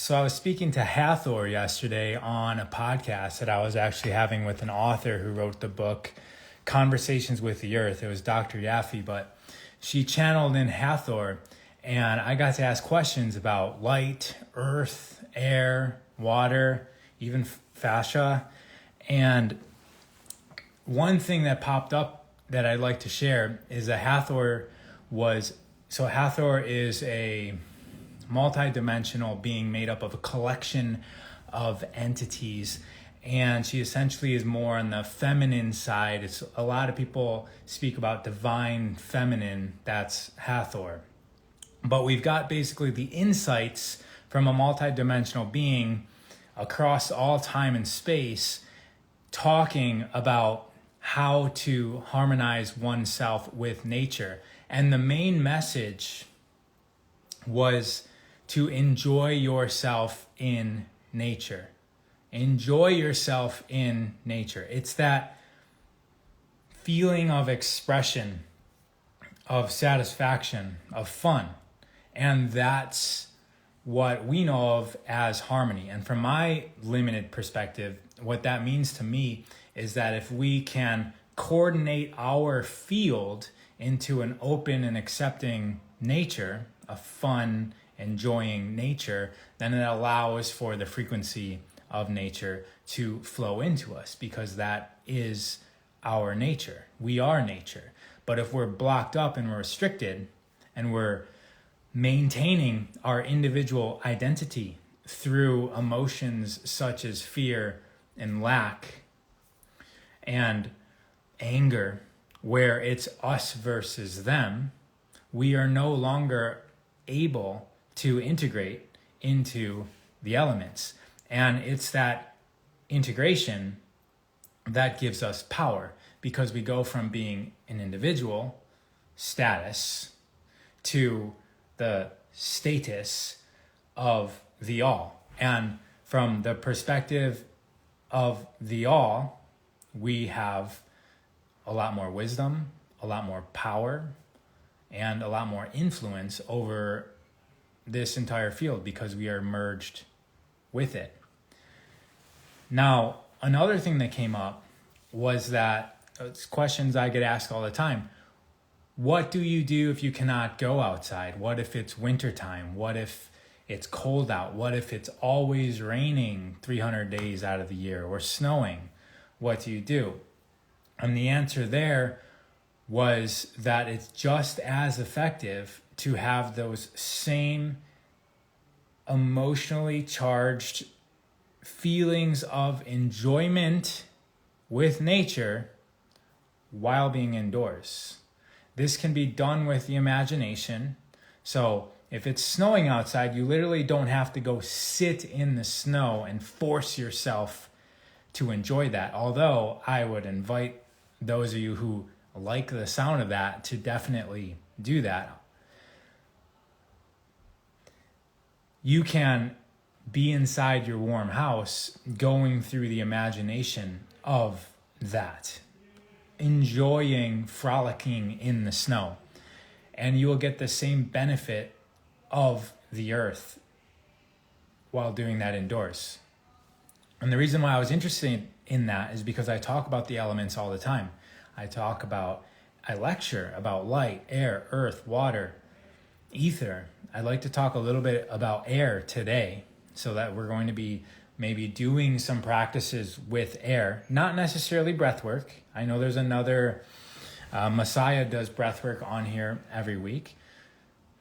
So I was speaking to Hathor yesterday on a podcast that I was actually having with an author who wrote the book Conversations with the Earth. It was Dr. Yaffe, but she channeled in Hathor, and I got to ask questions about light, earth, air, water, even fascia. And one thing that popped up that I'd like to share is that Hathor is a multidimensional being made up of a collection of entities, and she essentially is more on the feminine side. It's a lot of people speak about divine feminine, that's Hathor. But we've got basically the insights from a multidimensional being across all time and space talking about how to harmonize oneself with nature. And the main message was to enjoy yourself in nature. Enjoy yourself in nature. It's that feeling of expression, of satisfaction, of fun. And that's what we know of as harmony. And from my limited perspective, what that means to me is that if we can coordinate our field into an open and accepting nature, a fun, enjoying nature, then it allows for the frequency of nature to flow into us, because that is our nature. We are nature. But if we're blocked up and we're restricted and we're maintaining our individual identity through emotions such as fear and lack and anger, where it's us versus them, we are no longer able to integrate into the elements. And it's that integration that gives us power, because we go from being an individual status to the status of the all. And from the perspective of the all, we have a lot more wisdom, a lot more power, and a lot more influence over this entire field, because we are merged with it. Now, another thing that came up was that it's questions I get asked all the time. What do you do if you cannot go outside? What if it's wintertime? What if it's cold out? What if it's always raining 300 days out of the year or snowing? What do you do? And the answer there was that it's just as effective to have those same emotionally charged feelings of enjoyment with nature while being indoors. This can be done with the imagination. So if it's snowing outside, you literally don't have to go sit in the snow and force yourself to enjoy that. Although I would invite those of you who like the sound of that to definitely do that. You can be inside your warm house going through the imagination of that, enjoying frolicking in the snow, and you will get the same benefit of the earth while doing that indoors. And the reason why I was interested in that is because I talk about the elements all the time. I lecture about light, air, earth, water, ether. I'd like to talk a little bit about air today, so that we're going to be maybe doing some practices with air, not necessarily breath work. I know there's another Messiah does breath work on here every week.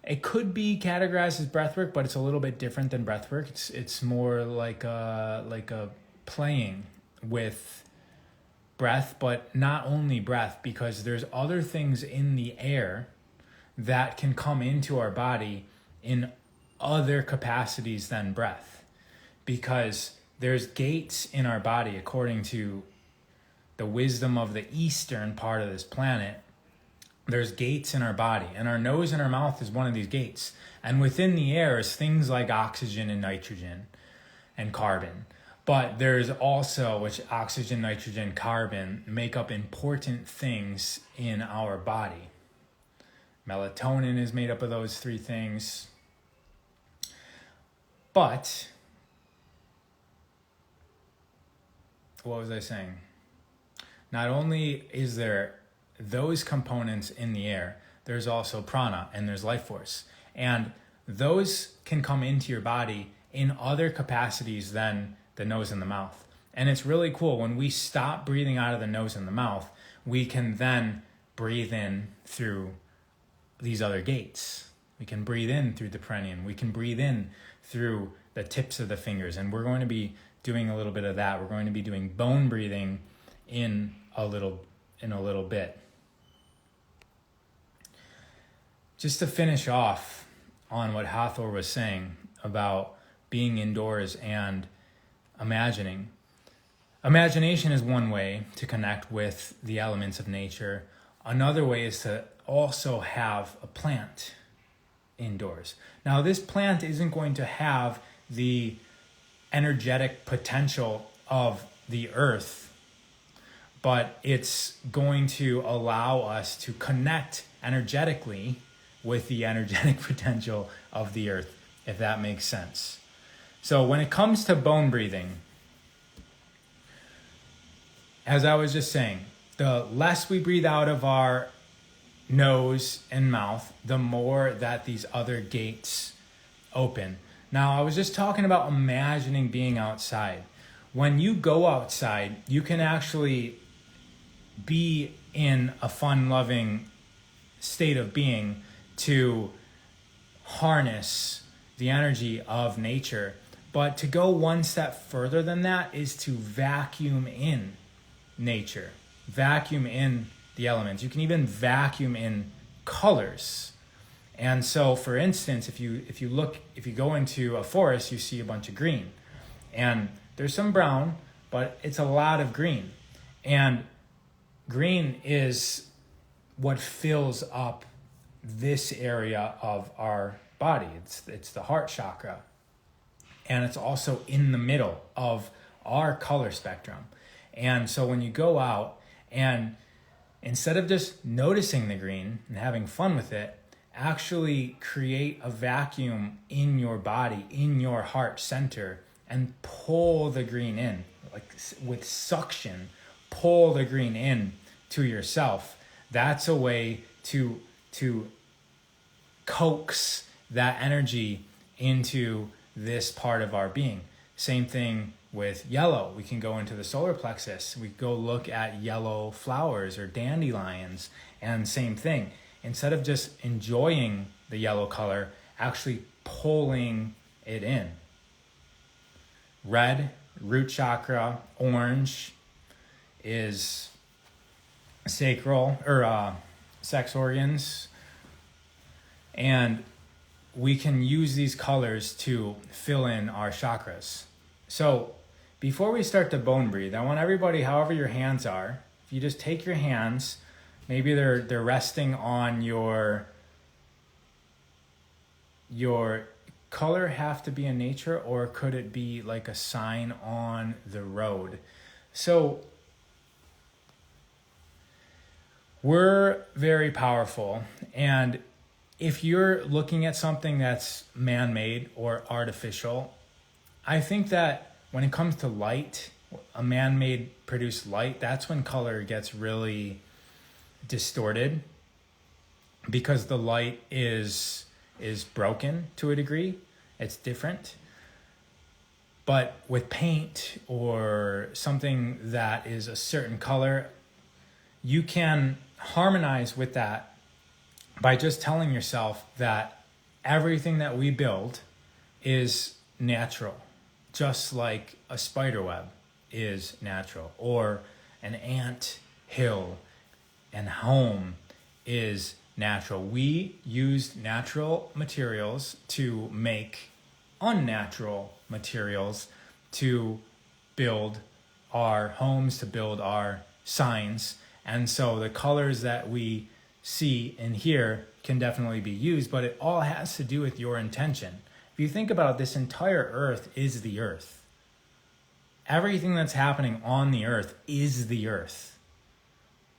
It could be categorized as breath work, but it's a little bit different than breath work. It's more like a playing with breath, but not only breath, because there's other things in the air that can come into our body in other capacities than breath, because there's gates in our body, according to the wisdom of the eastern part of this planet. There's gates in our body, and our nose and our mouth is one of these gates. And within the air is things like oxygen and nitrogen and carbon. But there's also, which oxygen, nitrogen, carbon make up important things in our body. Melatonin is made up of those three things. But what was I saying? Not only is there those components in the air, there's also prana and there's life force. And those can come into your body in other capacities than the nose and the mouth. And it's really cool. When we stop breathing out of the nose and the mouth, we can then breathe in through these other gates. We can breathe in through the perineum. We can breathe in through the tips of the fingers. And we're going to be doing a little bit of that. We're going to be doing bone breathing in a little bit. Just to finish off on what Hathor was saying about being indoors and imagining. Imagination is one way to connect with the elements of nature. Another way is to also have a plant indoors. Now, this plant isn't going to have the energetic potential of the earth, but it's going to allow us to connect energetically with the energetic potential of the earth, if that makes sense. So when it comes to bone breathing, as I was just saying, the less we breathe out of our nose and mouth, the more that these other gates open. Now, I was just talking about imagining being outside. When you go outside, you can actually be in a fun-loving state of being to harness the energy of nature. But to go one step further than that is to vacuum in nature, vacuum in the elements. You can even vacuum in colors. And so, for instance, if you go into a forest, you see a bunch of green, and there's some brown, but it's a lot of green. And green is what fills up this area of our body. It's the heart chakra, and it's also in the middle of our color spectrum. And so when you go out, and instead of just noticing the green and having fun with it, actually create a vacuum in your body, in your heart center, and pull the green in, like with suction, pull the green in to yourself. That's a way to coax that energy into this part of our being. Same thing with yellow. We can go into the solar plexus. We go look at yellow flowers or dandelions, and same thing. Instead of just enjoying the yellow color, actually pulling it in. Red, root chakra. Orange is sacral or sex organs. And we can use these colors to fill in our chakras. So before we start to bone breathe, I want everybody, however your hands are, if you just take your hands, maybe they're resting on your color have to be in nature, or could it be like a sign on the road? So we're very powerful, and if you're looking at something that's man-made or artificial, I think that when it comes to light, a man-made produced light, that's when color gets really distorted, because the light is broken to a degree. It's different. But with paint or something that is a certain color, you can harmonize with that by just telling yourself that everything that we build is natural, just like a spider web is natural, or an ant hill and home is natural. We used natural materials to make unnatural materials to build our homes, to build our signs. And so the colors that we see and hear can definitely be used, but it all has to do with your intention. If you think about it, this entire earth is the earth. Everything that's happening on the earth is the earth.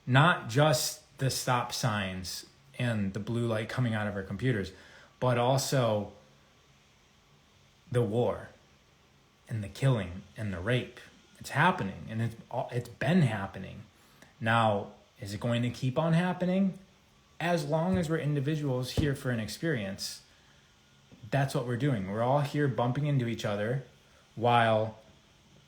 Not just the stop signs and the blue light coming out of our computers, but also the war and the killing and the rape. It's happening, and it's been happening. Now, is it going to keep on happening? As long as we're individuals here for an experience, that's what we're doing. We're all here bumping into each other while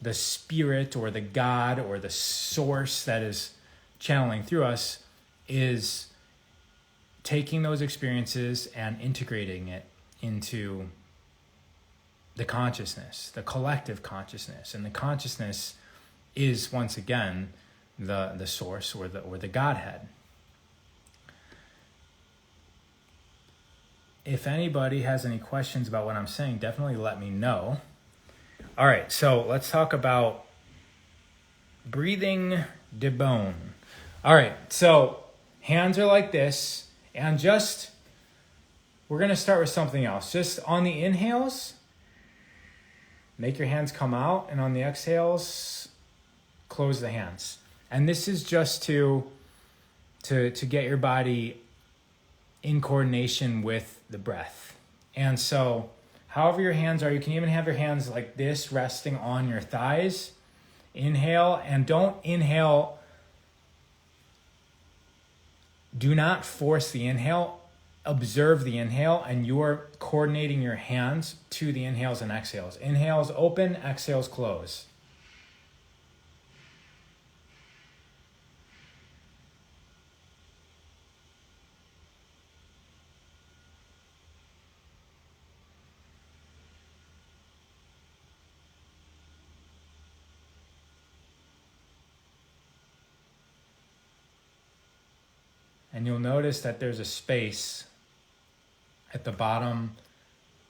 the spirit or the God or the source that is channeling through us is taking those experiences and integrating it into the consciousness, the collective consciousness. And the consciousness is, once again, the source or the Godhead. If anybody has any questions about what I'm saying, definitely let me know. All right, so let's talk about breathing de bone. All right, so hands are like this, and we're going to start with something else. Just on the inhales, make your hands come out, and on the exhales, close the hands. And this is just to get your body in coordination with the breath. And so, however your hands are, you can even have your hands like this, resting on your thighs. Inhale, and don't inhale. Do not force the inhale. Observe the inhale, and you're coordinating your hands to the inhales and exhales. Inhales open, exhales close. And you'll notice that there's a space at the bottom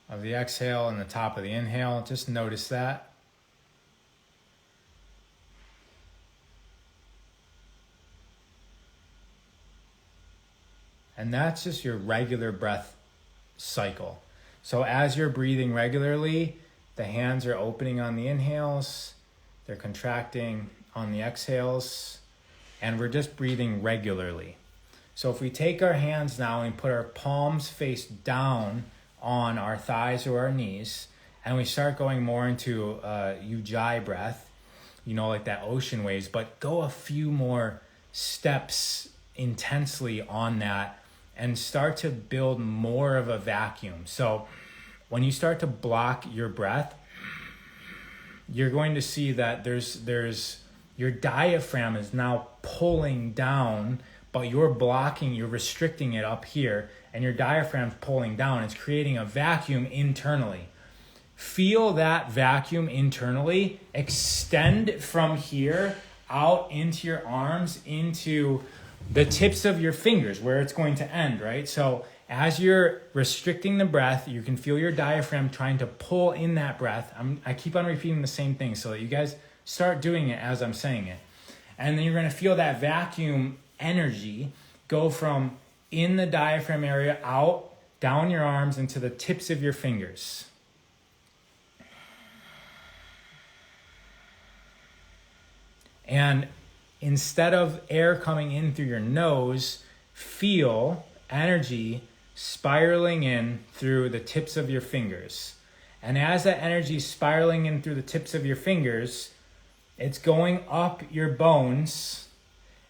of the exhale and the top of the inhale. Just notice that. And that's just your regular breath cycle. So as you're breathing regularly, the hands are opening on the inhales, they're contracting on the exhales, and we're just breathing regularly. So if we take our hands now and put our palms face down on our thighs or our knees, and we start going more into ujjayi breath, like that ocean waves, but go a few more steps intensely on that and start to build more of a vacuum. So when you start to block your breath, you're going to see that there's your diaphragm is now pulling down, but you're restricting it up here, and your diaphragm's pulling down. It's creating a vacuum internally. Feel that vacuum internally extend from here out into your arms, into the tips of your fingers, where it's going to end, right? So as you're restricting the breath, you can feel your diaphragm trying to pull in that breath. I keep on repeating the same thing so that you guys start doing it as I'm saying it. And then you're going to feel that vacuum energy go from in the diaphragm area out, down your arms, into the tips of your fingers. And instead of air coming in through your nose, feel energy spiraling in through the tips of your fingers. And as that energy is spiraling in through the tips of your fingers, it's going up your bones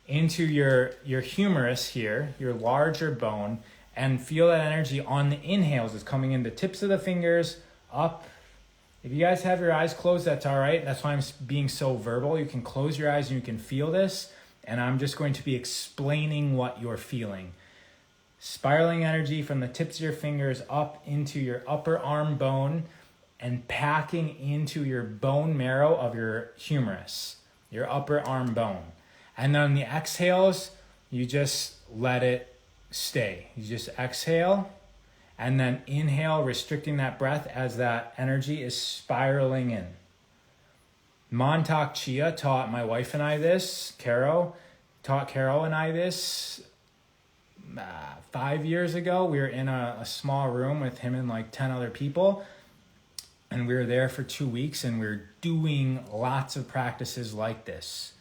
into your humerus here, your larger bone, and feel that energy on the inhales is coming in the tips of the fingers up. If you guys have your eyes closed, that's all right. That's why I'm being so verbal. You can close your eyes and you can feel this, and I'm just going to be explaining what you're feeling. Spiraling energy from the tips of your fingers up into your upper arm bone and packing into your bone marrow of your humerus, your upper arm bone. And then on the exhales, you just let it stay. You just exhale and then inhale, restricting that breath as that energy is spiraling in. Montauk Chia taught my wife and I this. Carol and I this 5 years ago. We were in a small room with him and like 10 other people. And we were there for 2 weeks, and we were doing lots of practices like this.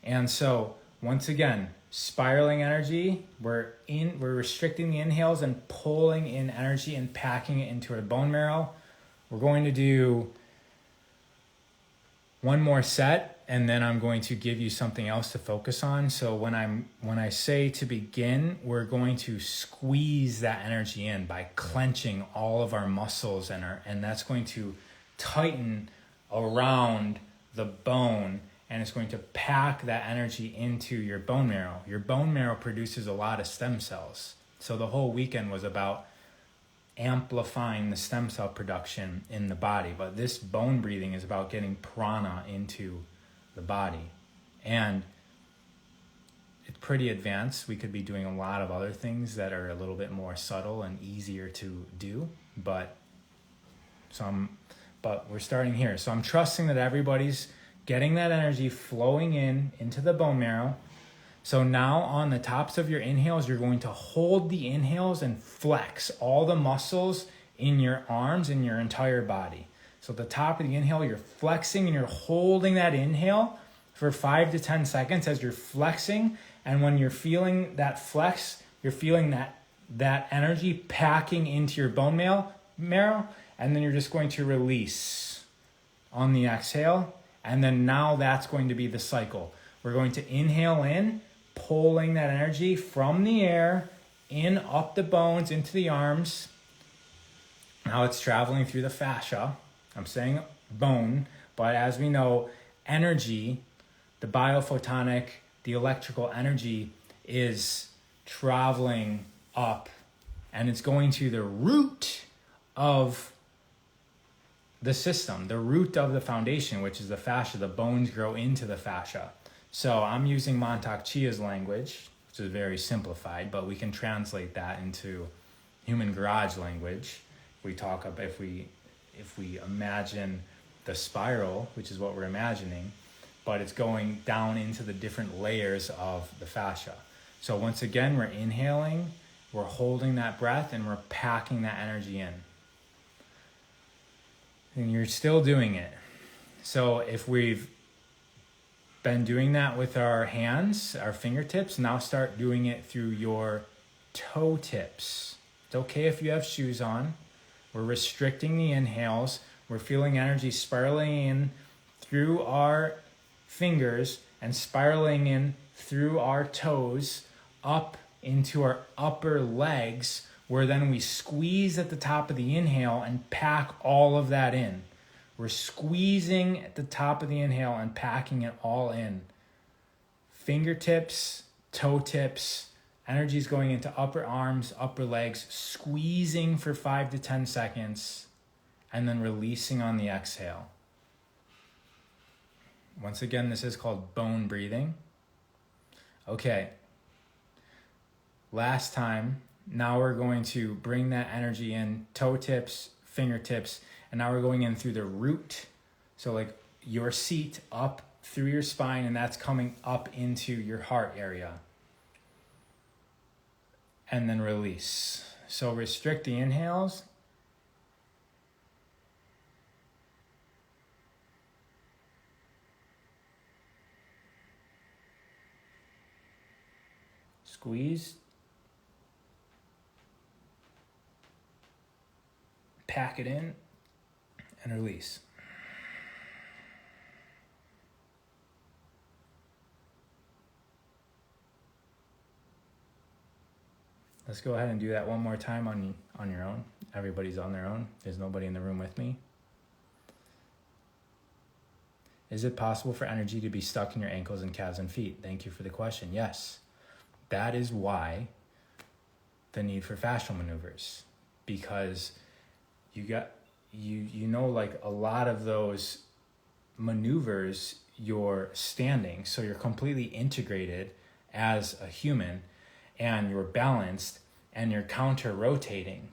And so, once again, spiraling energy, we're restricting the inhales and pulling in energy and packing it into our bone marrow. We're going to do one more set, and then I'm going to give you something else to focus on. So when I say to begin, we're going to squeeze that energy in by clenching all of our muscles, and that's going to tighten around the bone, and it's going to pack that energy into your bone marrow. Your bone marrow produces a lot of stem cells. So the whole weekend was about amplifying the stem cell production in the body, but this bone breathing is about getting prana into the body, and it's pretty advanced. We could be doing a lot of other things that are a little bit more subtle and easier to do, but we're starting here. So I'm trusting that everybody's getting that energy flowing into the bone marrow. So now on the tops of your inhales, you're going to hold the inhales and flex all the muscles in your arms and your entire body. So at the top of the inhale, you're flexing and you're holding that inhale for 5 to 10 seconds as you're flexing. And when you're feeling that flex, you're feeling that energy packing into your bone marrow. And then you're just going to release on the exhale. And then now that's going to be the cycle. We're going to inhale in, pulling that energy from the air in, up the bones, into the arms. Now it's traveling through the fascia. I'm saying bone, but as we know, energy, the biophotonic, the electrical energy is traveling up, and it's going to the root of the system, the root of the foundation, which is the fascia. The bones grow into the fascia. So I'm using Montauk Chia's language, which is very simplified, but we can translate that into human garage language. If we imagine the spiral, which is what we're imagining, but it's going down into the different layers of the fascia. So once again, we're inhaling, we're holding that breath, and we're packing that energy in. And you're still doing it. So if we've been doing that with our hands, our fingertips, now start doing it through your toe tips. It's okay if you have shoes on. We're restricting the inhales. We're feeling energy spiraling in through our fingers and spiraling in through our toes up into our upper legs, where then we squeeze at the top of the inhale and pack all of that in. We're squeezing at the top of the inhale and packing it all in. Fingertips, toe tips, energy is going into upper arms, upper legs, squeezing for 5 to 10 seconds, and then releasing on the exhale. Once again, this is called bone breathing. Okay. Last time, now we're going to bring that energy in, toe tips, fingertips, and now we're going in through the root. So like your seat up through your spine, and that's coming up into your heart area. And then release. So restrict the inhales. Squeeze. Pack it in and release. Let's go ahead and do that one more time on your own. Everybody's on their own. There's nobody in the room with me. Is it possible for energy to be stuck in your ankles and calves and feet? Thank you for the question. Yes. That is why the need for fascial maneuvers, because you know, like a lot of those maneuvers, you're standing, so you're completely integrated as a human, and you're balanced, and you're counter rotating,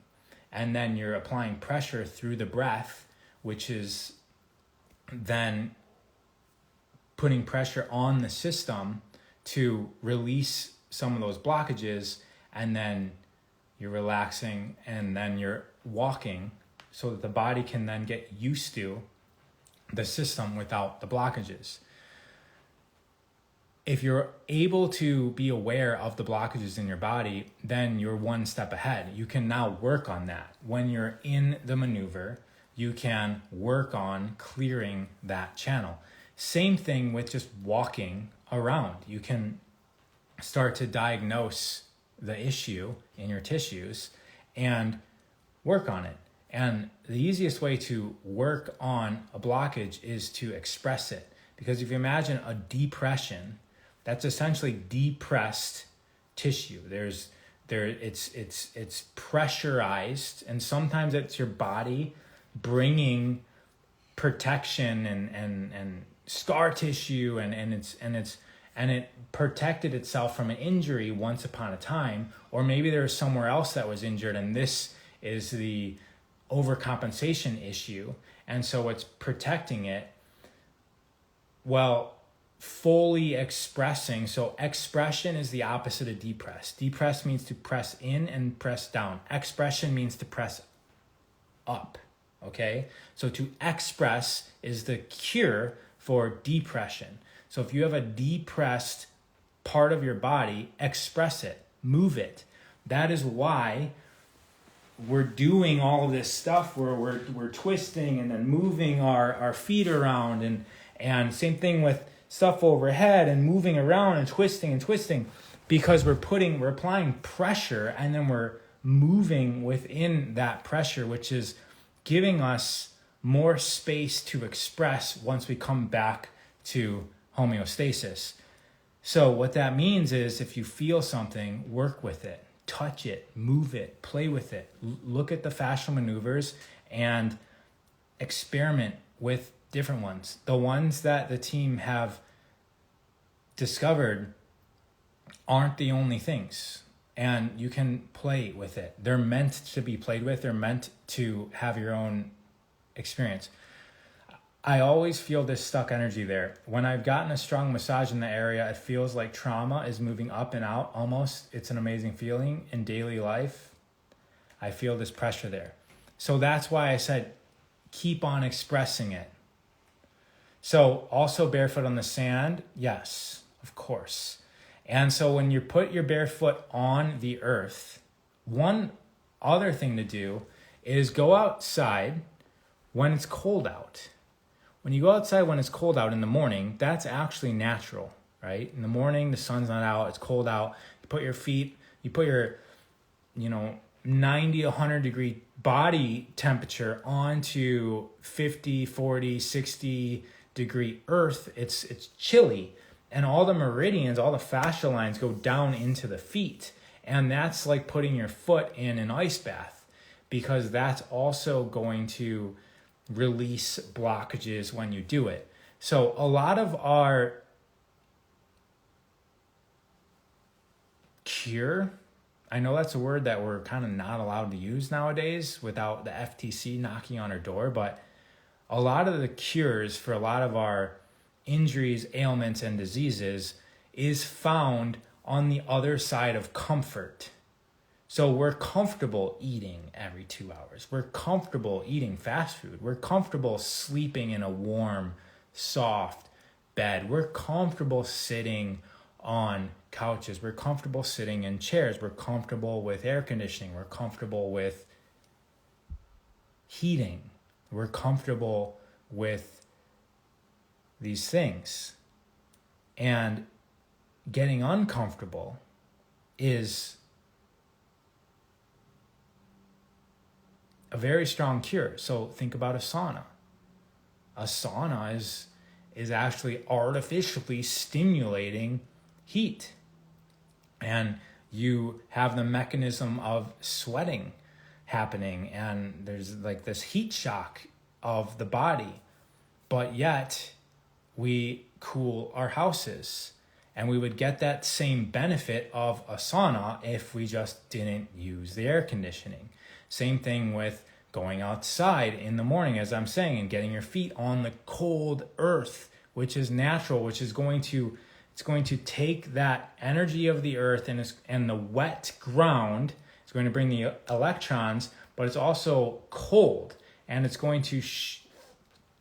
and then you're applying pressure through the breath, which is then putting pressure on the system to release some of those blockages, and then you're relaxing, and then you're walking so that the body can then get used to the system without the blockages. If you're able to be aware of the blockages in your body, then you're one step ahead. You can now work on that. When you're in the maneuver, you can work on clearing that channel. Same thing with just walking around. You can start to diagnose the issue in your tissues and work on it. And the easiest way to work on a blockage is to express it. Because if you imagine a depression, that's essentially depressed tissue. It's pressurized, and sometimes it's your body bringing protection and scar tissue, and it protected itself from an injury once upon a time, or maybe there's somewhere else that was injured, and this is the overcompensation issue, and so it's protecting it. Well, fully expressing, so expression is the opposite of depress. Depress means to press in and press down. Expression means to press up, okay? So to express is the cure for depression. So if you have a depressed part of your body, express it, move it. That is why we're doing all of this stuff where we're twisting and then moving our feet around, and same thing with stuff overhead and moving around and twisting, because we're applying pressure, and then we're moving within that pressure, which is giving us more space to express once we come back to homeostasis. So what that means is, if you feel something, work with it, touch it, move it, play with it, look at the fascial maneuvers and experiment with different ones. The ones that the team have discovered aren't the only things, and you can play with it. They're meant to be played with. They're meant to have your own experience. I always feel this stuck energy there. When I've gotten a strong massage in the area, it feels like trauma is moving up and out almost. It's an amazing feeling in daily life. I feel this pressure there. So that's why I said, keep on expressing it. So also barefoot on the sand, yes, of course. And so when you put your bare foot on the earth, one other thing to do is go outside when it's cold out. When you go outside when it's cold out in the morning, that's actually natural, right? In the morning, the sun's not out, it's cold out. You put your 90, 100 degree body temperature onto 50, 40, 60 degree earth. It's chilly, and all the meridians, all the fascia lines go down into the feet. And that's like putting your foot in an ice bath, because that's also going to release blockages when you do it. So a lot of our cure, I know that's a word that we're kind of not allowed to use nowadays without the FTC knocking on our door, but a lot of the cures for a lot of our injuries, ailments, and diseases is found on the other side of comfort. So we're comfortable eating every 2 hours. We're comfortable eating fast food. We're comfortable sleeping in a warm, soft bed. We're comfortable sitting on couches. We're comfortable sitting in chairs. We're comfortable with air conditioning. We're comfortable with heating. We're comfortable with these things. And getting uncomfortable is a very strong cure. So think about a sauna. A sauna is actually artificially stimulating heat. And you have the mechanism of sweating happening, and there's like this heat shock of the body. But yet we cool our houses, and we would get that same benefit of a sauna if we just didn't use the air conditioning. Same thing with going outside in the morning, as I'm saying, and getting your feet on the cold earth, which is natural, which is going to take that energy of the earth and the wet ground. It's going to bring the electrons, but it's also cold, and it's going to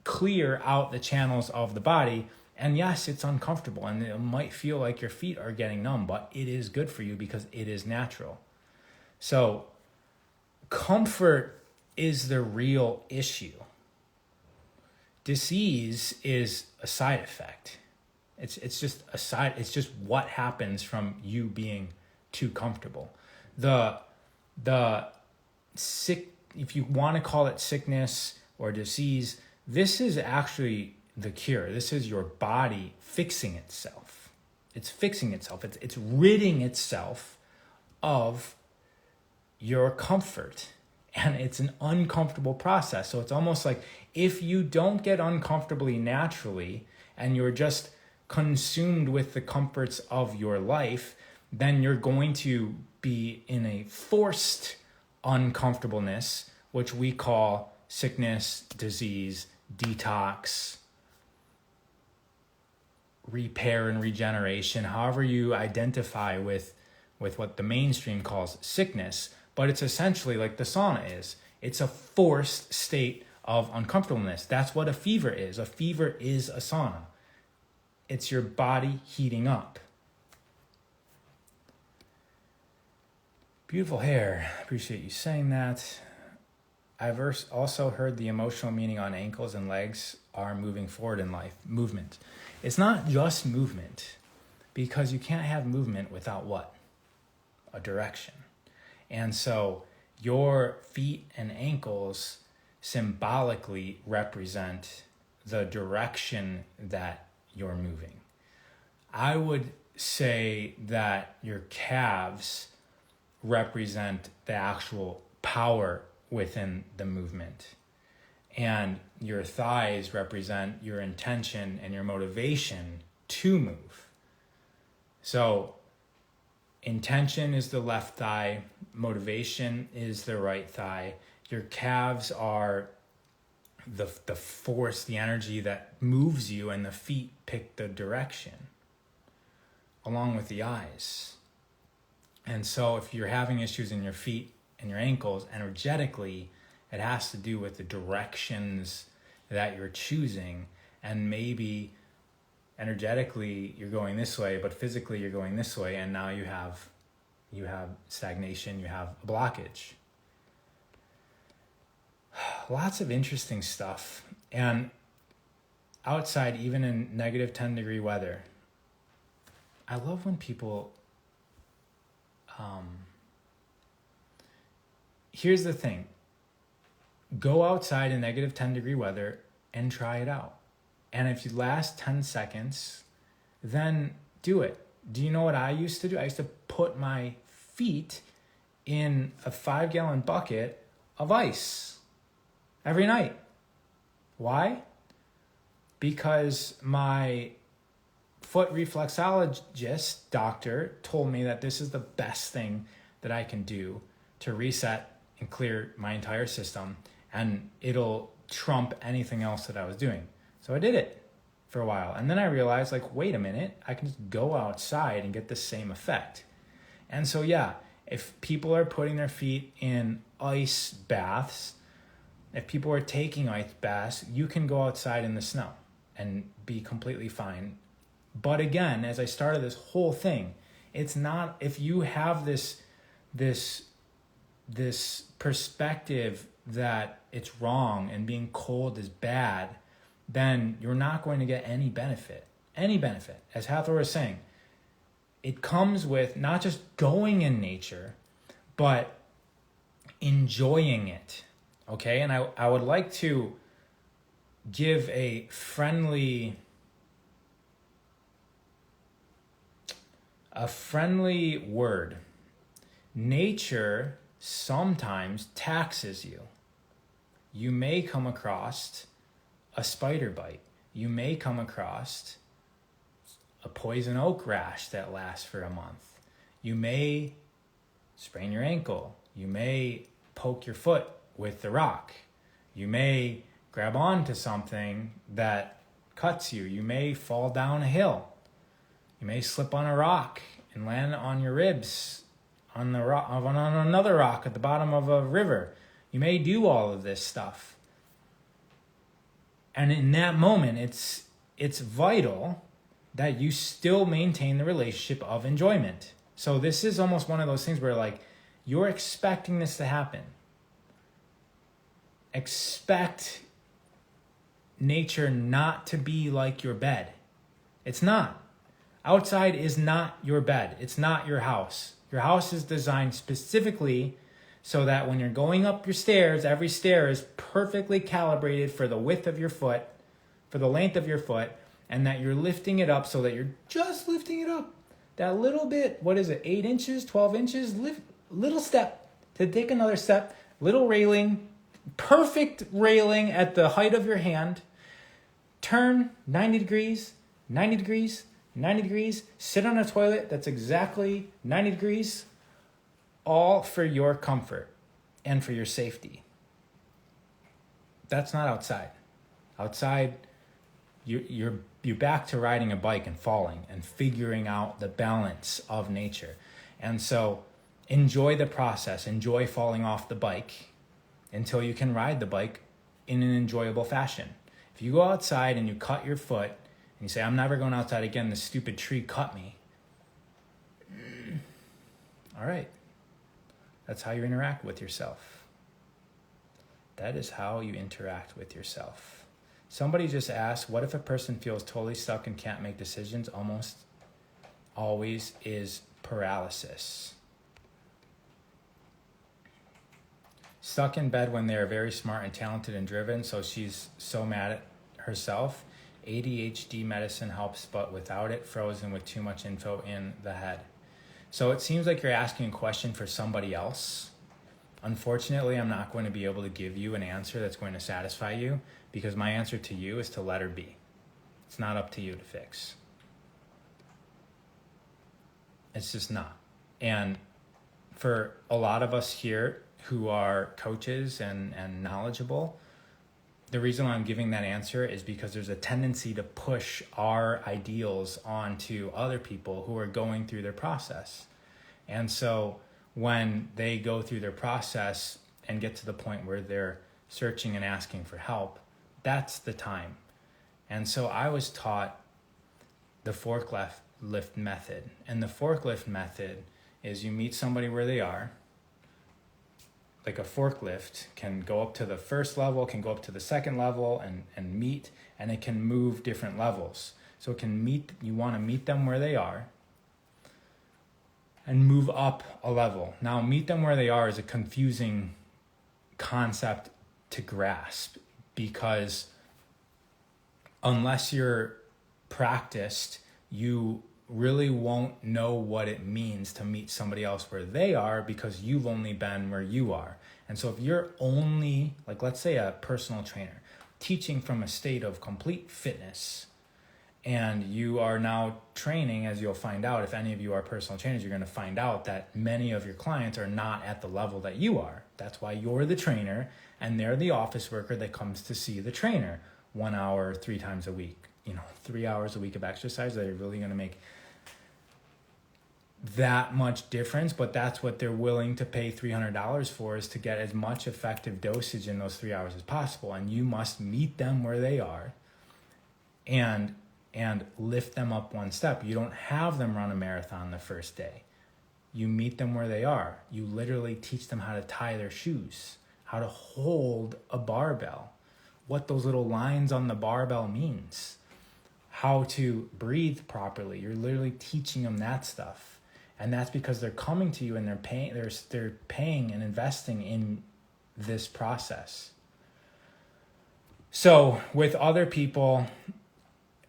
clear out the channels of the body. And yes, it's uncomfortable, and it might feel like your feet are getting numb, but it is good for you because it is natural. So comfort is the real issue. Disease is a side effect. It's just a side. It's just what happens from you being too comfortable. The sick, if you want to call it sickness or disease, this is actually the cure. This is your body fixing itself. It's fixing itself. It's ridding itself of your comfort. And it's an uncomfortable process. So it's almost like if you don't get uncomfortably naturally and you're just consumed with the comforts of your life, then you're going to be in a forced uncomfortableness, which we call sickness, disease, detox, repair and regeneration, however you identify with what the mainstream calls sickness. But it's essentially like the sauna is. It's a forced state of uncomfortableness. That's what a fever is. A fever is a sauna. It's your body heating up. Beautiful hair. Appreciate you saying that. I've also heard the emotional meaning on ankles and legs are moving forward in life. Movement. It's not just movement, because you can't have movement without what? A direction. And so your feet and ankles symbolically represent the direction that you're moving. I would say that your calves represent the actual power within the movement. And your thighs represent your intention and your motivation to move. So intention is the left thigh, motivation is the right thigh. Your calves are the force, the energy that moves you, and the feet pick the direction, along with the eyes. And so if you're having issues in your feet and your ankles, energetically, it has to do with the directions that you're choosing. And maybe energetically you're going this way, but physically you're going this way, and now you have stagnation, you have a blockage. Lots of interesting stuff. And outside, even in negative 10-degree weather, I love when people here's the thing. Go outside in negative 10-degree weather and try it out. And if you last 10 seconds, then do it. Do you know what I used to do? I used to put my feet in a 5-gallon bucket of ice every night. Why? Because my foot reflexologist doctor told me that this is the best thing that I can do to reset and clear my entire system, and it'll trump anything else that I was doing. So I did it for a while, and then I realized, like, wait a minute, I can just go outside and get the same effect. And so yeah, if people are putting their feet in ice baths, if people are taking ice baths, you can go outside in the snow and be completely fine. But again, as I started this whole thing, it's not, if you have this perspective that it's wrong and being cold is bad, then you're not going to get any benefit. As Hathor was saying, it comes with not just going in nature, but enjoying it. Okay, and I would like to give a friendly word. Nature sometimes taxes you. You may come across a spider bite. You may come across a poison oak rash that lasts for a month. You may sprain your ankle. You may poke your foot with the rock. You may grab onto something that cuts you. You may fall down a hill. You may slip on a rock and land on your ribs on another rock at the bottom of a river. You may do all of this stuff. And in that moment, it's vital that you still maintain the relationship of enjoyment. So this is almost one of those things where, like, you're expecting this to happen. expect nature not to be like your bed. It's not. Outside is not your bed. It's not your house. Your house is designed specifically so that when you're going up your stairs, every stair is perfectly calibrated for the width of your foot, for the length of your foot, and that you're lifting it up so that you're just lifting it up. That little bit, 8 inches, 12 inches, little step to take another step, little railing, perfect railing at the height of your hand, turn 90 degrees, 90 degrees, 90 degrees, sit on a toilet that's exactly 90 degrees, all for your comfort and for your safety. That's not outside. Outside, you're back to riding a bike and falling and figuring out the balance of nature. And so enjoy the process. Enjoy falling off the bike until you can ride the bike in an enjoyable fashion. If you go outside and you cut your foot and you say, I'm never going outside again, this stupid tree cut me. All right. That's how you interact with yourself. That is how you interact with yourself. Somebody just asked, what if a person feels totally stuck and can't make decisions? Almost always is paralysis. Stuck in bed when they are very smart and talented and driven, so she's so mad at herself. ADHD medicine helps, but without it, frozen with too much info in the head. So it seems like you're asking a question for somebody else. Unfortunately, I'm not going to be able to give you an answer that's going to satisfy you, because my answer to you is to let her be. It's not up to you to fix. It's just not. And for a lot of us here who are coaches and knowledgeable, the reason why I'm giving that answer is because there's a tendency to push our ideals onto other people who are going through their process. And so when they go through their process and get to the point where they're searching and asking for help, that's the time. And so I was taught the forklift method. And the forklift method is you meet somebody where they are. Like a forklift can go up to the first level, can go up to the second level and meet, and it can move different levels. So it can meet, you want to meet them where they are and move up a level. Now, meet them where they are is a confusing concept to grasp, because unless you're practiced, you really won't know what it means to meet somebody else where they are, because you've only been where you are. And so if you're only, like, let's say a personal trainer teaching from a state of complete fitness, and you are now training, as you'll find out, if any of you are personal trainers, you're going to find out that many of your clients are not at the level that you are. That's why you're the trainer and they're the office worker that comes to see the trainer 1 hour, 3 times a week, 3 hours a week of exercise that are really going to make that much difference. But that's what they're willing to pay $300 for, is to get as much effective dosage in those 3 hours as possible. And you must meet them where they are and lift them up one step. You don't have them run a marathon the first day. You meet them where they are. You literally teach them how to tie their shoes, how to hold a barbell, what those little lines on the barbell means, how to breathe properly. You're literally teaching them that stuff. And that's because they're coming to you and they're paying and investing in this process. So with other people,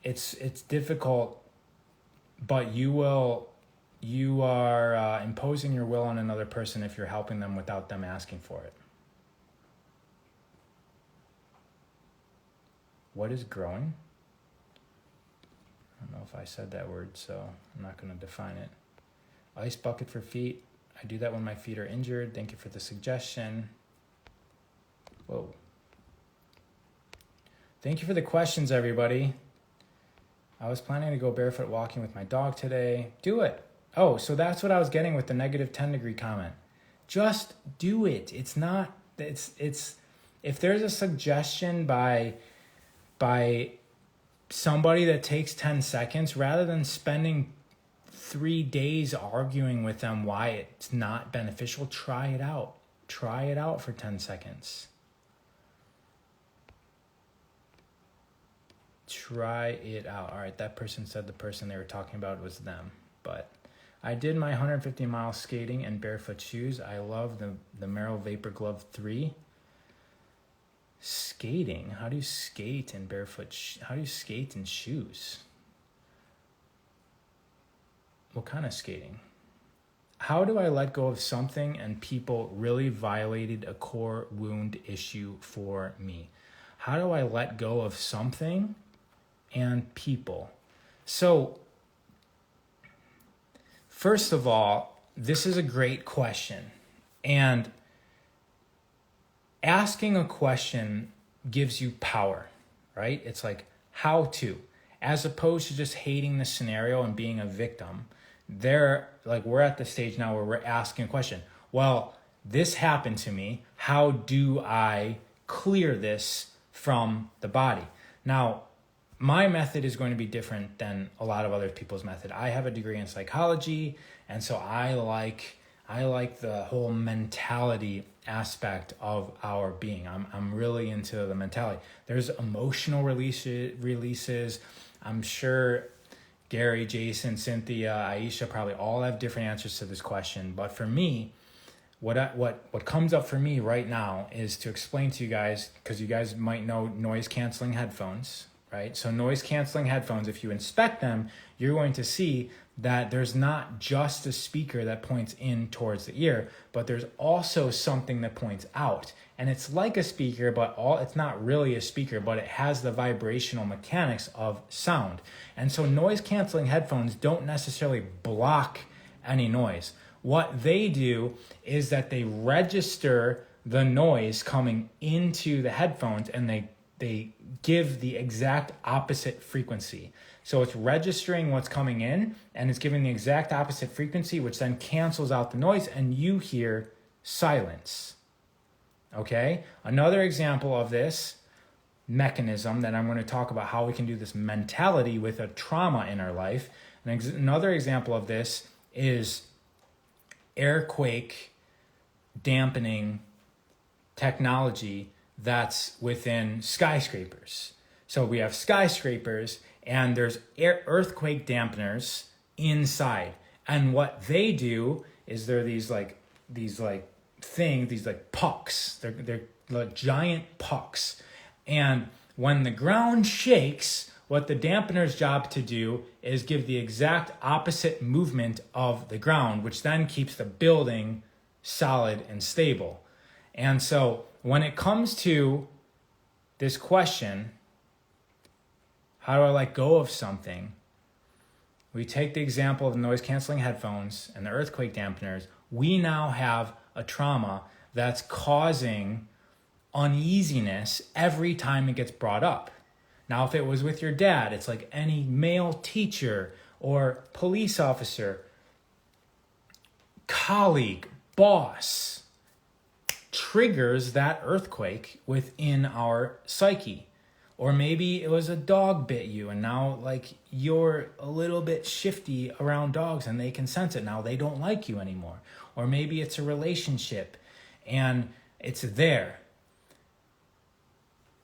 it's difficult, but you are imposing your will on another person if you're helping them without them asking for it. What is growing? I don't know if I said that word, so I'm not going to define it. Ice bucket for feet. I do that when my feet are injured. Thank you for the suggestion. Whoa. Thank you for the questions, everybody. I was planning to go barefoot walking with my dog today. Do it. Oh, so that's what I was getting with the negative 10 degree comment. Just do it. It's not, it's if there's a suggestion by somebody that takes 10 seconds, rather than spending 3 days arguing with them why it's not beneficial, try it out. Try it out for 10 seconds. try it out. All right, that person said the person they were talking about was them. But I did my 150-mile skating in barefoot shoes. I love the Marrow Vapor Glove 3. Skating? How do you skate in barefoot? How do you skate in shoes? What kind of skating? How do I let go of something and people really violated a core wound issue for me? How do I let go of something and people? So, first of all, this is a great question. And asking a question gives you power, right? It's like, how to, as opposed to just hating the scenario and being a victim. We're at the stage now where we're asking a question. Well, this happened to me. How do I clear this from the body? Now, my method is going to be different than a lot of other people's method. I have a degree in psychology, and so I like the whole mentality aspect of our being. I'm really into the mentality. There's emotional releases. I'm sure Gary, Jason, Cynthia, Aisha probably all have different answers to this question. But for me, what comes up for me right now is to explain to you guys, because you guys might know noise canceling headphones, right? So noise canceling headphones, if you inspect them, you're going to see that there's not just a speaker that points in towards the ear, but there's also something that points out. And it's like a speaker, but it's not really a speaker, but it has the vibrational mechanics of sound. And so noise canceling headphones don't necessarily block any noise. What they do is that they register the noise coming into the headphones, and they give the exact opposite frequency. So it's registering what's coming in, and it's giving the exact opposite frequency, which then cancels out the noise, and you hear silence. Okay? Another example of this mechanism that I'm going to talk about, how we can do this mentality with a trauma in our life. Another example of this is airquake dampening technology that's within skyscrapers. So we have skyscrapers, and there's earthquake dampeners inside. And what they do is they're these pucks. They're like giant pucks. And when the ground shakes, what the dampener's job to do is give the exact opposite movement of the ground, which then keeps the building solid and stable. And so when it comes to this question, how do I let go of something? We take the example of the noise canceling headphones and the earthquake dampeners. We now have a trauma that's causing uneasiness every time it gets brought up. Now, if it was with your dad, it's like any male teacher or police officer, colleague, boss, triggers that earthquake within our psyche. Or maybe it was a dog bit you, and now you're a little bit shifty around dogs and they can sense it. Now they don't like you anymore. Or maybe it's a relationship and it's there.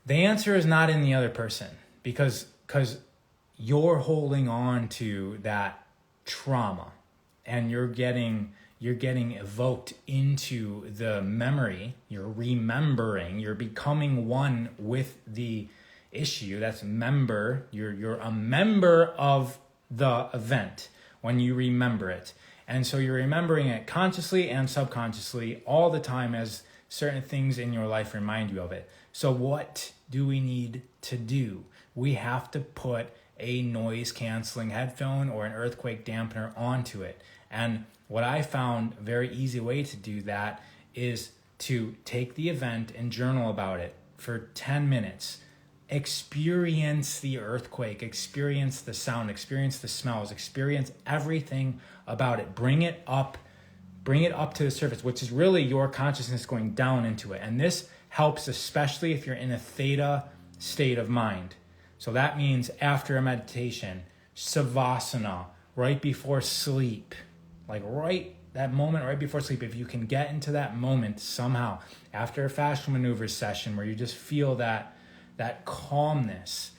The answer is not in the other person, because you're holding on to that trauma, and you're getting evoked into the memory. You're remembering. You're becoming one with the issue. That's member. You're a member of the event when you remember it. And so you're remembering it consciously and subconsciously all the time as certain things in your life remind you of it. So what do we need to do? We have to put a noise canceling headphone or an earthquake dampener onto it. And what I found a very easy way to do that is to take the event and journal about it for 10 minutes. Experience the earthquake, experience the sound, experience the smells, experience everything about it. Bring it up to the surface, which is really your consciousness going down into it. And this helps especially if you're in a theta state of mind. So that means after a meditation, savasana, right before sleep, that moment right before sleep, if you can get into that moment somehow, after a fascial maneuvers session where you just feel that calmness,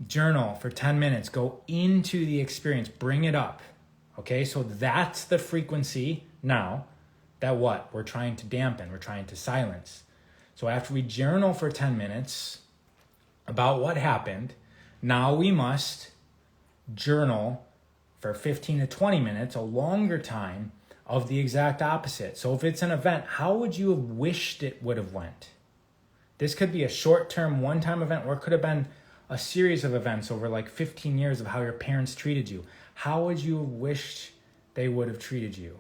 Journal for 10 minutes. Go into the experience. Bring it up. Okay, so that's the frequency now that what? We're trying to dampen. We're trying to silence. So after we journal for 10 minutes about what happened, now we must journal for 15 to 20 minutes, a longer time, of the exact opposite. So if it's an event, how would you have wished it would have went? This could be a short-term, one-time event, or it could have been a series of events over like 15 years of how your parents treated you. How would you have wished they would have treated you?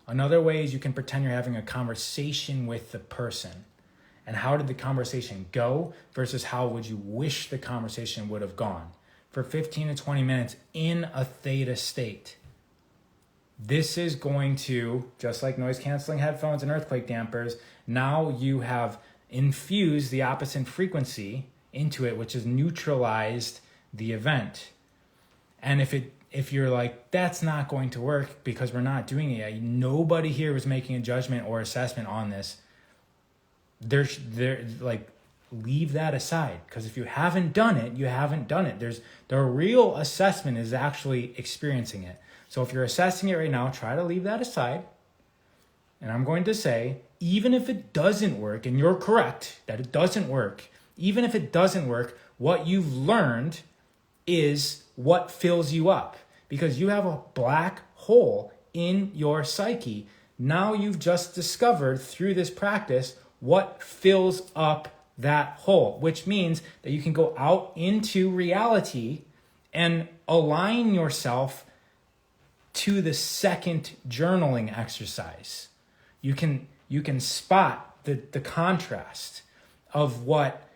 Another way is you can pretend you're having a conversation with the person. And how did the conversation go versus how would you wish the conversation would have gone? For 15 to 20 minutes in a theta state. This is going to, just like noise canceling headphones and earthquake dampers, now you have infused the opposite frequency into it, which has neutralized the event. And if you're like, that's not going to work because we're not doing it yet, nobody here was making a judgment or assessment on this. They're like, leave that aside, because if you haven't done it, you haven't done it. The real assessment is actually experiencing it. So if you're assessing it right now, try to leave that aside. And I'm going to say, even if it doesn't work, and you're correct that it doesn't work, even if it doesn't work, what you've learned is what fills you up, because you have a black hole in your psyche. Now you've just discovered through this practice what fills up that hole, which means that you can go out into reality and align yourself to the second journaling exercise. You can spot the contrast of what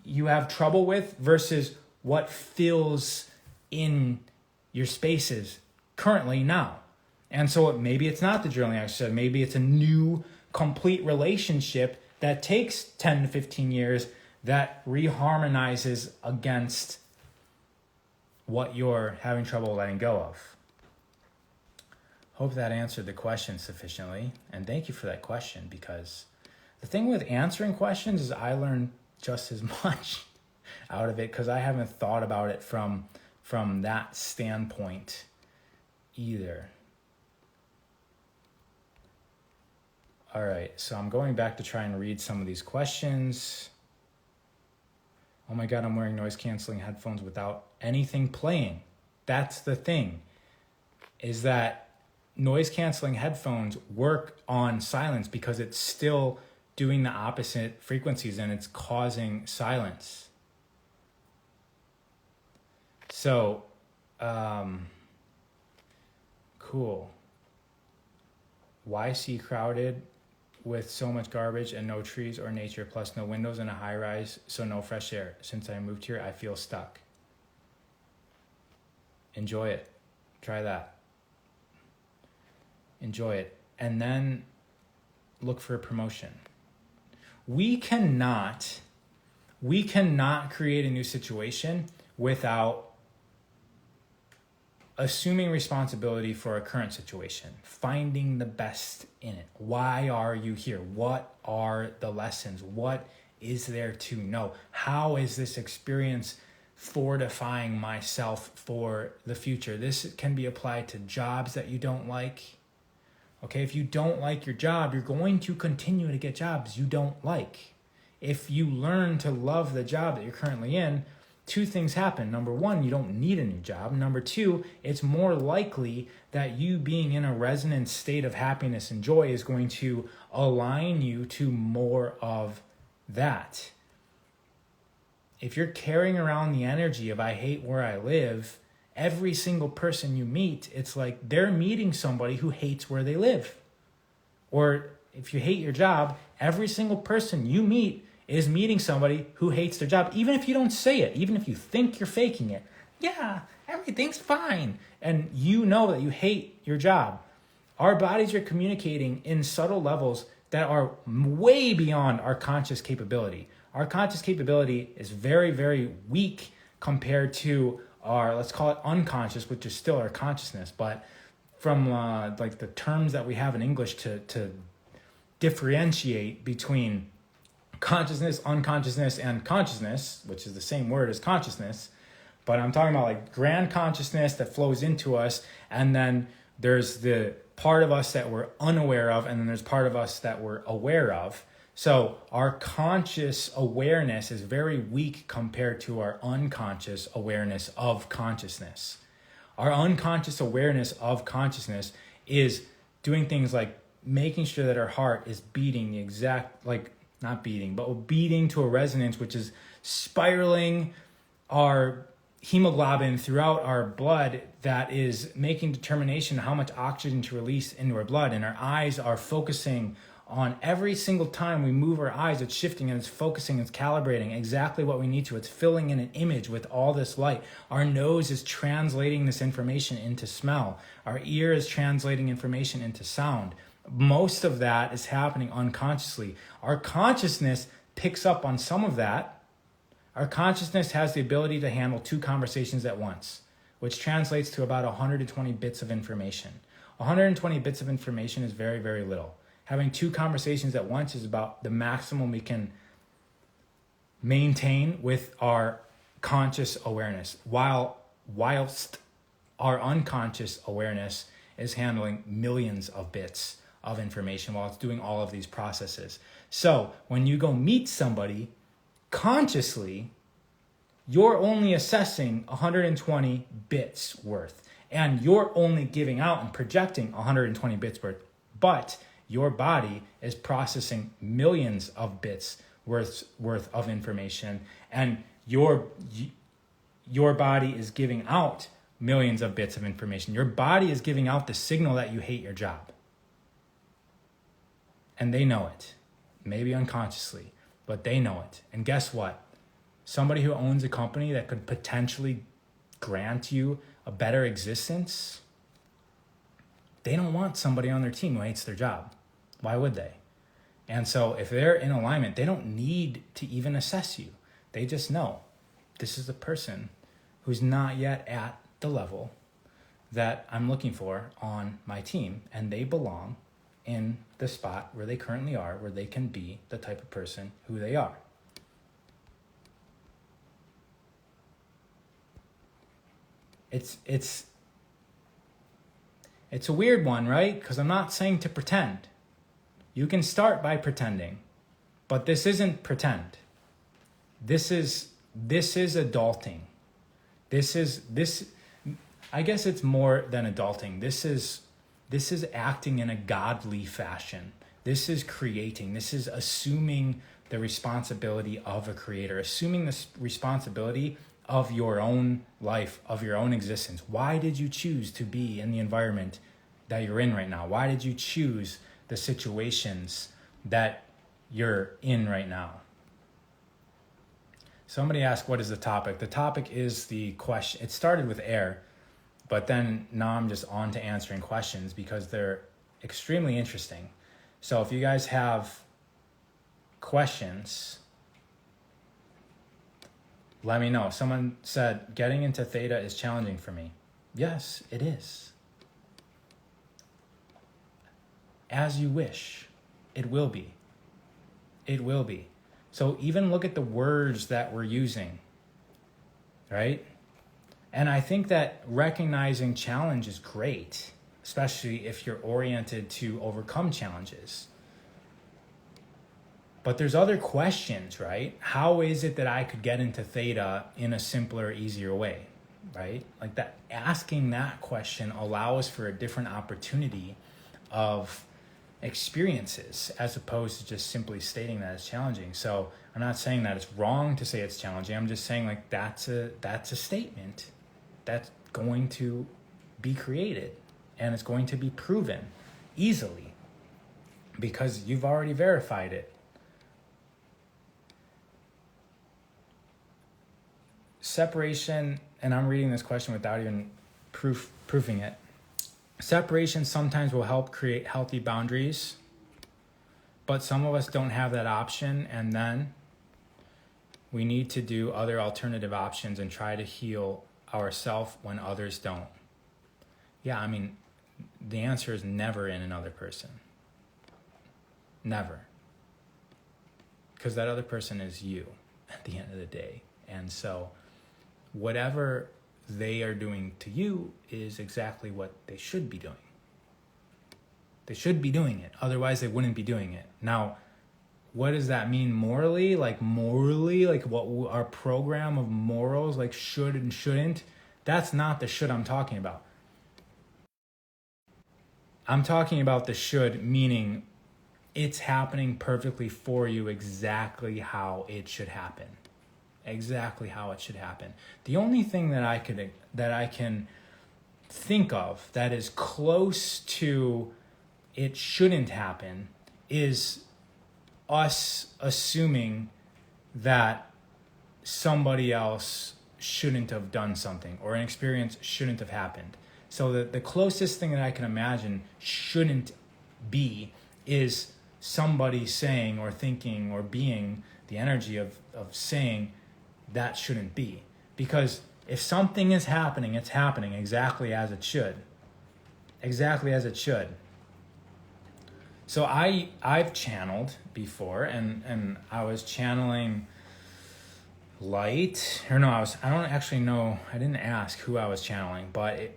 you have trouble with versus what fills in your spaces currently now. And so maybe it's not the journaling exercise. Maybe it's a new, complete relationship that takes 10 to 15 years that reharmonizes against what you're having trouble letting go of. Hope that answered the question sufficiently. And thank you for that question, because the thing with answering questions is I learn just as much out of it because I haven't thought about it from that standpoint either. All right, so I'm going back to try and read some of these questions. Oh my God, I'm wearing noise canceling headphones without anything playing. That's the thing, is that noise canceling headphones work on silence because it's still doing the opposite frequencies and it's causing silence. So, cool. Why see crowded with so much garbage and no trees or nature, plus no windows in a high rise, so no fresh air? Since I moved here, I feel stuck. Enjoy it. Try that. Enjoy it. And then look for a promotion. We cannot create a new situation without assuming responsibility for a current situation, finding the best in it. Why are you here? What are the lessons? What is there to know? How is this experience fortifying myself for the future? This can be applied to jobs that you don't like. Okay, if you don't like your job, you're going to continue to get jobs you don't like. If you learn to love the job that you're currently in, two things happen. Number one, you don't need a new job. Number two, it's more likely that you being in a resonant state of happiness and joy is going to align you to more of that. If you're carrying around the energy of I hate where I live, every single person you meet, it's like they're meeting somebody who hates where they live. Or if you hate your job, every single person you meet is meeting somebody who hates their job, even if you don't say it, even if you think you're faking it. Yeah, everything's fine. And you know that you hate your job. Our bodies are communicating in subtle levels that are way beyond our conscious capability. Our conscious capability is very, very weak compared to our, let's call it unconscious, which is still our consciousness. But from like the terms that we have in English to differentiate between consciousness, unconsciousness, and consciousness, which is the same word as consciousness. But I'm talking about like grand consciousness that flows into us. And then there's the part of us that we're unaware of. And then there's part of us that we're aware of. So our conscious awareness is very weak compared to our unconscious awareness of consciousness. Our unconscious awareness of consciousness is doing things like making sure that our heart is beating the exact, like not beating, but beating to a resonance, which is spiraling our hemoglobin throughout our blood, that is making determination how much oxygen to release into our blood. And our eyes are focusing on every single time we move our eyes, it's shifting and it's focusing, it's calibrating exactly what we need to. It's filling in an image with all this light. Our nose is translating this information into smell. Our ear is translating information into sound. Most of that is happening unconsciously. Our consciousness picks up on some of that. Our consciousness has the ability to handle 2 conversations at once, which translates to about 120 bits of information. 120 bits of information is very, very little. Having 2 conversations at once is about the maximum we can maintain with our conscious awareness, whilst our unconscious awareness is handling millions of bits of information while it's doing all of these processes. So when you go meet somebody consciously, you're only assessing 120 bits worth, and you're only giving out and projecting 120 bits worth, but your body is processing millions of bits worth of information, and your body is giving out millions of bits of information. Your body is giving out the signal that you hate your job. And they know it, maybe unconsciously, but they know it. And guess what? Somebody who owns a company that could potentially grant you a better existence, they don't want somebody on their team who hates their job. Why would they? And so if they're in alignment, they don't need to even assess you. They just know this is the person who's not yet at the level that I'm looking for on my team, and they belong in the spot where they currently are, where they can be the type of person who they are. It's a weird one, right? Because I'm not saying to pretend. You can start by pretending, but this isn't pretend. This is adulting. I guess it's more than adulting. This is acting in a godly fashion. This is creating. This is assuming the responsibility of a creator, assuming the responsibility of your own life, of your own existence. Why did you choose to be in the environment that you're in right now? Why did you choose the situations that you're in right now? Somebody asked, what is the topic? The topic is the question. It started with air, but then now I'm just on to answering questions because they're extremely interesting. So if you guys have questions, let me know. Someone said, getting into theta is challenging for me. Yes, it is. As you wish, it will be. It will be. So even look at the words that we're using, right? And I think that recognizing challenge is great, especially if you're oriented to overcome challenges. But there's other questions, right? How is it that I could get into theta in a simpler, easier way, right? Like that, asking that question allows for a different opportunity of experiences as opposed to just simply stating that it's challenging. So I'm not saying that it's wrong to say it's challenging. I'm just saying like that's a statement that's going to be created and it's going to be proven easily because you've already verified it. Separation, and I'm reading this question without even proofing it. Separation sometimes will help create healthy boundaries, but some of us don't have that option, and then we need to do other alternative options and try to heal ourselves when others don't. Yeah, I mean, the answer is never in another person. Never. because that other person is you at the end of the day. And so whatever they are doing to you is exactly what they should be doing. They should be doing it. Otherwise, they wouldn't be doing it. Now, what does that mean morally? Like what our program of morals, like should and shouldn't, that's not the should I'm talking about. I'm talking about the should, meaning it's happening perfectly for you exactly how it should happen. Exactly how it should happen. The only thing that I can think of that is close to it shouldn't happen is us assuming that somebody else shouldn't have done something or an experience shouldn't have happened. So the closest thing that I can imagine shouldn't be is somebody saying or thinking or being the energy of saying that shouldn't be. Because if something is happening, it's happening exactly as it should. Exactly as it should. So I've channeled before, and I was channeling light, or no, I don't actually know, I didn't ask who I was channeling, but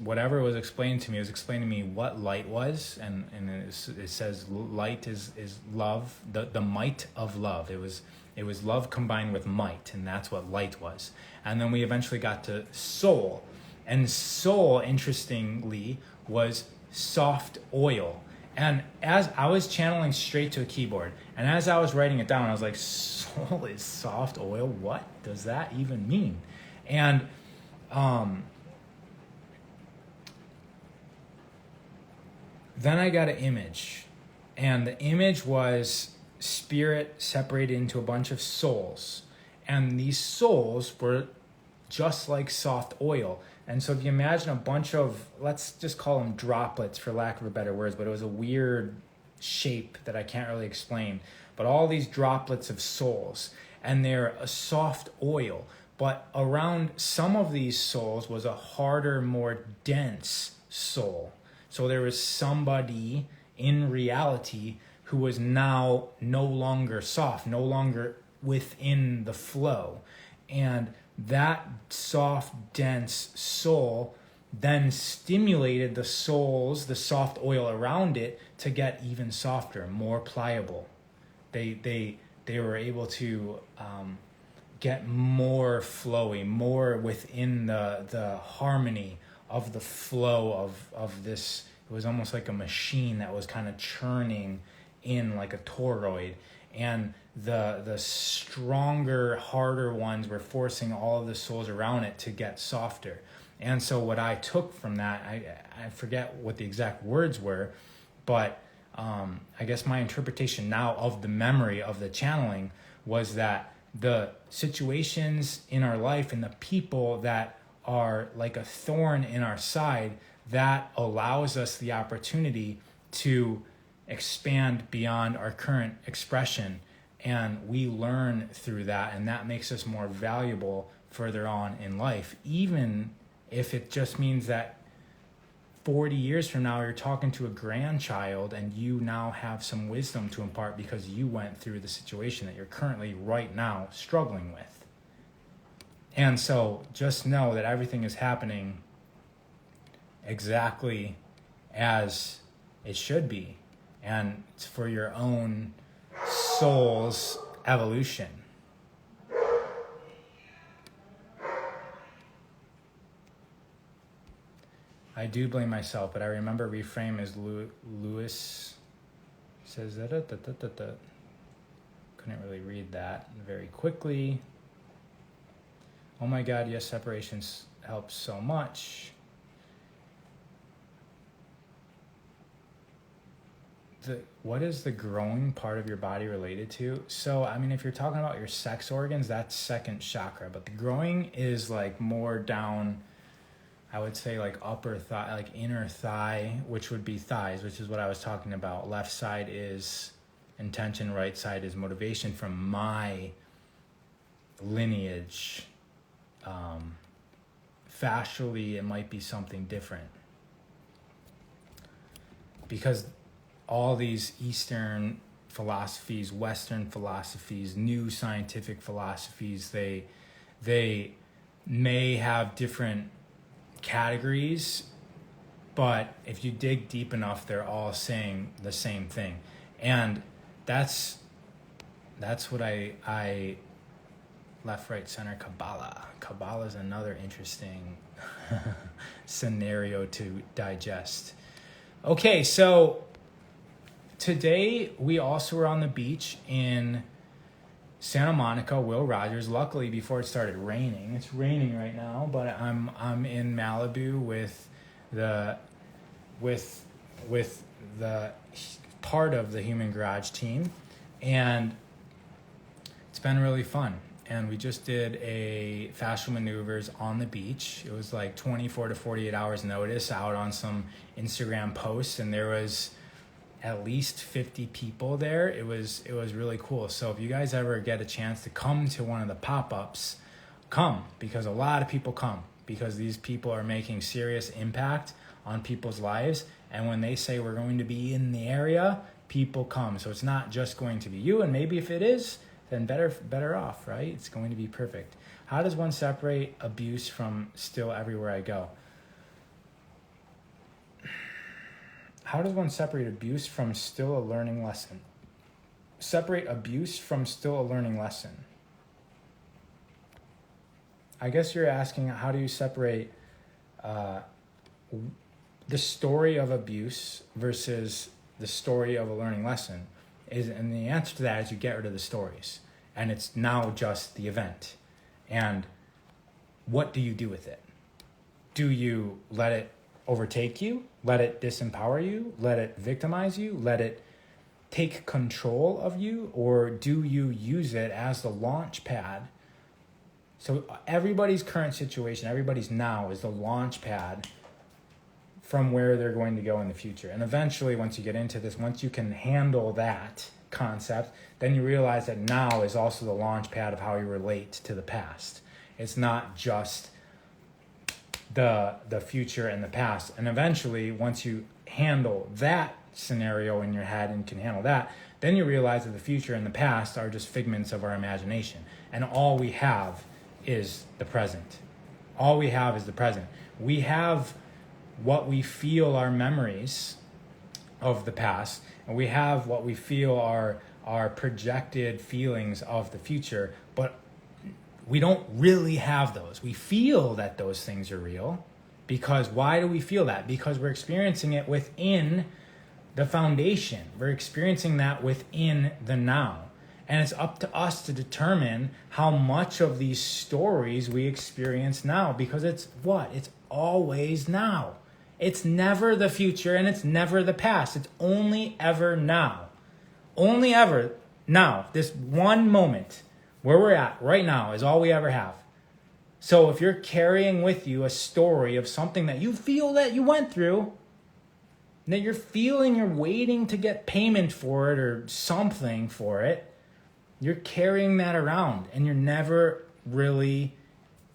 whatever was explained to me, was explaining to me what light was, and it says light is love, the might of love. It was love combined with might, and that's what light was. And then we eventually got to soul, and soul, interestingly, was soft oil. And as I was channeling straight to a keyboard, and as I was writing it down, I was like, soul is soft oil? What does that even mean? And then I got an image, and the image was spirit separated into a bunch of souls. And these souls were just like soft oil. And so if you imagine a bunch of, let's just call them droplets for lack of a better words, but it was a weird shape that I can't really explain. But all these droplets of souls, and they're a soft oil. But around some of these souls was a harder, more dense soul. So there was somebody in reality who was now no longer soft, no longer within the flow. And that soft, dense soul then stimulated the souls, the soft oil around it, to get even softer, more pliable. They were able to get more flowy, more within the harmony of the flow of this. It was almost like a machine that was kind of churning in like a toroid. And the stronger, harder ones were forcing all of the souls around it to get softer. And so what I took from that, I forget what the exact words were, but I guess my interpretation now of the memory of the channeling was that the situations in our life and the people that are like a thorn in our side, that allows us the opportunity to expand beyond our current expression, and we learn through that, and that makes us more valuable further on in life, even if it just means that 40 years from now you're talking to a grandchild and you now have some wisdom to impart because you went through the situation that you're currently right now struggling with. And so just know that everything is happening exactly as it should be, and it's for your own soul's evolution. I do blame myself, but I remember reframe as Lewis says that. Couldn't really read that very quickly. Oh my God, yes, separations help so much. What is the growing part of your body related to? So, I mean, if you're talking about your sex organs, that's second chakra, but the growing is like more down, I would say like upper thigh, like inner thigh, which would be thighs, which is what I was talking about. Left side is intention, right side is motivation from my lineage. Fascially, it might be something different. Because all these Eastern philosophies, Western philosophies, new scientific philosophies, they may have different categories, but if you dig deep enough, they're all saying the same thing. And that's what I left, right, center, Kabbalah. Kabbalah is another interesting scenario to digest. Okay, so today we also were on the beach in Santa Monica, Will Rogers. Luckily, before it started raining, it's raining right now, but I'm in Malibu with the part of the Human Garage team, and it's been really fun. And we just did a fascial maneuvers on the beach. It was like 24 to 48 hours notice out on some Instagram posts, and there was at least 50 people there. It was really cool. So if you guys ever get a chance to come to one of the pop-ups, come, because a lot of people come, because these people are making serious impact on people's lives. And when they say we're going to be in the area, people come. So it's not just going to be you, and maybe if it is, then better off, right? It's going to be perfect. How does one separate abuse from still everywhere I go? How does one separate abuse from still a learning lesson? Separate abuse from still a learning lesson. I guess you're asking, how do you separate the story of abuse versus the story of a learning lesson? And the answer to that is you get rid of the stories, and it's now just the event. And what do you do with it? Do you let it overtake you? Let it disempower you? Let it victimize you? Let it take control of you? Or do you use it as the launch pad? So everybody's current situation, everybody's now is the launch pad from where they're going to go in the future. And eventually, once you get into this, once you can handle that concept, then you realize that now is also the launch pad of how you relate to the past. It's not just the future and the past. And eventually, once you handle that scenario in your head and can handle that, then you realize that the future and the past are just figments of our imagination. And all we have is the present. All we have is the present. We have what we feel are memories of the past, and we have what we feel are projected feelings of the future, but we don't really have those. We feel that those things are real, because why do we feel that? Because we're experiencing it within the foundation. We're experiencing that within the now. And it's up to us to determine how much of these stories we experience now, because it's what? It's always now. It's never the future, and it's never the past. It's only ever now. Only ever now. This one moment where we're at right now is all we ever have. So if you're carrying with you a story of something that you feel that you went through, that you're feeling you're waiting to get payment for it or something for it, you're carrying that around, and you're never really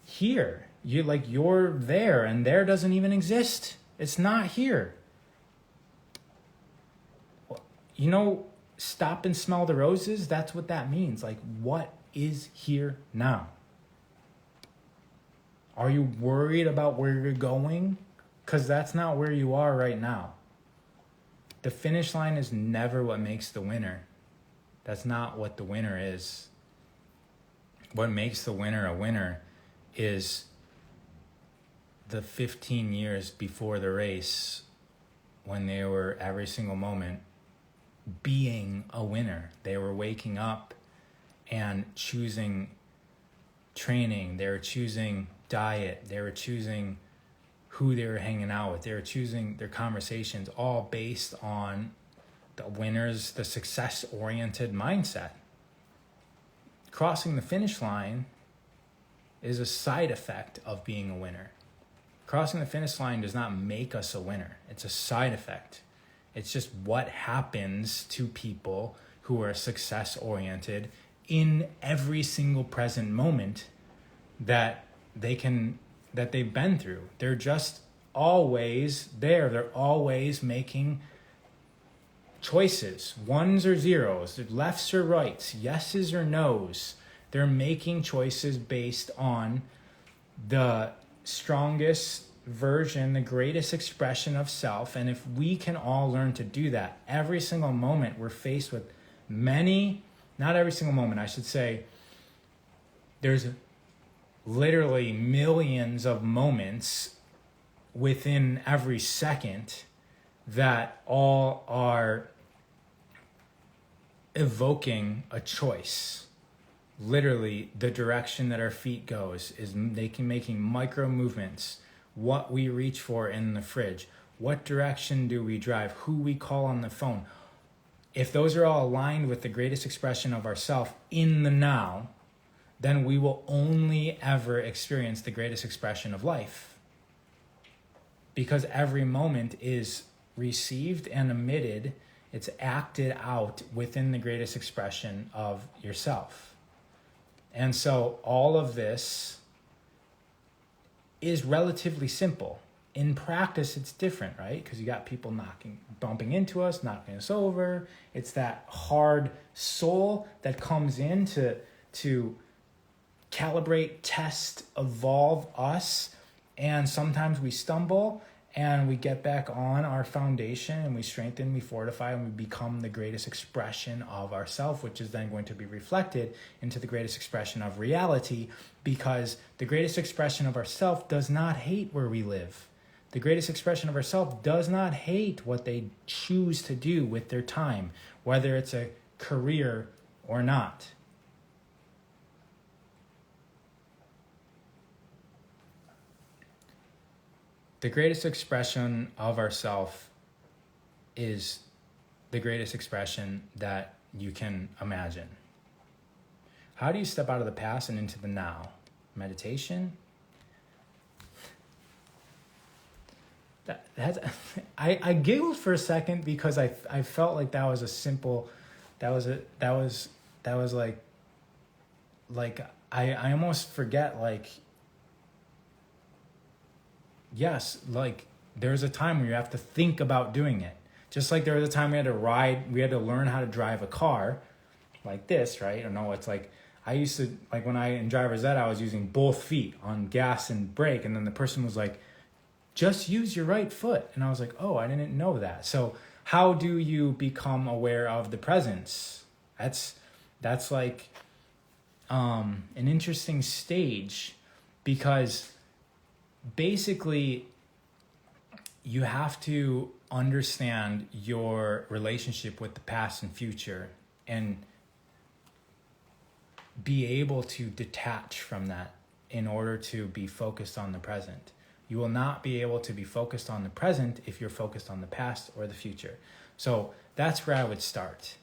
here. You're there, and there doesn't even exist. It's not here. Stop and smell the roses. That's what that means. What is here now? Are you worried about where you're going? Because that's not where you are right now. The finish line is never what makes the winner. That's not what the winner is. What makes the winner a winner is the 15 years before the race, when they were every single moment being a winner. They were waking up and choosing training. They were choosing diet. They were choosing who they were hanging out with. They were choosing their conversations, all based on the success-oriented mindset. Crossing the finish line is a side effect of being a winner. Crossing the finish line does not make us a winner. It's a side effect. It's just what happens to people who are success-oriented in every single present moment that they've been through. They're just always there. They're always making choices, ones or zeros, lefts or rights, yeses or nos. They're making choices based on the strongest version, the greatest expression of self. And if we can all learn to do that, every single moment we're faced with not every single moment, I should say, there's literally millions of moments within every second that all are evoking a choice. Literally, the direction that our feet goes is making micro movements. What we reach for in the fridge, what direction do we drive, who we call on the phone. If those are all aligned with the greatest expression of ourself in the now, then we will only ever experience the greatest expression of life. Because every moment is received and emitted, it's acted out within the greatest expression of yourself. And so all of this is relatively simple. In practice, it's different, right? Because you got people bumping into us, knocking us over. It's that hard soul that comes in to calibrate, test, evolve us. And sometimes we stumble and we get back on our foundation and we strengthen, we fortify, and we become the greatest expression of ourself, which is then going to be reflected into the greatest expression of reality, because the greatest expression of ourself does not hate where we live. The greatest expression of ourself does not hate what they choose to do with their time, whether it's a career or not. The greatest expression of ourself is the greatest expression that you can imagine. How do you step out of the past and into the now? Meditation? I giggled for a second because I felt like that was a simple, that was like I almost forget, like, yes, like there's a time where you have to think about doing it. Just like there was a time we had to learn how to drive a car like this, right? Or no, it's like, I used to, like when in driver's ed, I was using both feet on gas and brake. And then the person was like, just use your right foot. And I was like, oh, I didn't know that. So how do you become aware of the presence? That's like an interesting stage, because basically you have to understand your relationship with the past and future and be able to detach from that in order to be focused on the present. You will not be able to be focused on the present if you're focused on the past or the future. So that's where I would start.